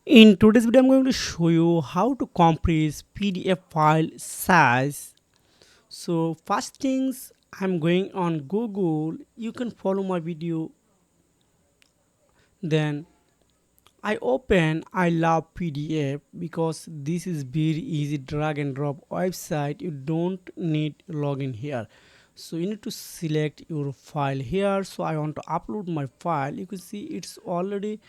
In today's video, I'm going to show you how to compress PDF file size. So first things, I'm going on Google. You can follow my video. Then I open I love PDF because this is very easy drag and drop website. You don't need login here. So you need to select your file here. So I want to upload my file. You can see it's already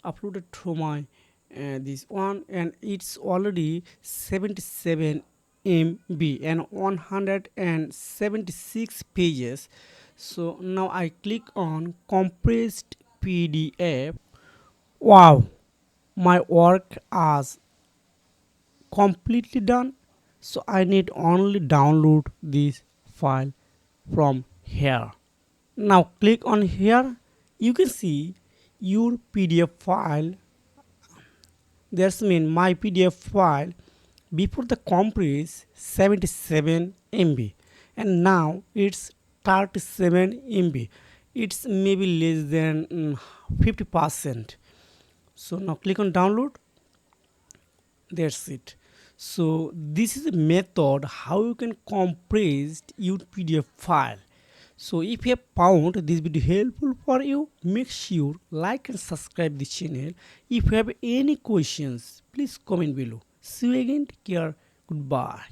uploaded through my this one, and it's already 77 MB and 176 pages. So now I click on compressed PDF. Wow, my work is completely done. So I need only download this file from here. Now click on here. You can see your PDF file. That's mean my PDF file before the compress 77 MB and now it's 37 MB. It's maybe less than 50%. So now click on download. That's it. So this is a method how you can compress your PDF file. So if you have found this video helpful for you, make sure like and subscribe the channel. If you have any questions, please comment below. See you again. Take care. Goodbye.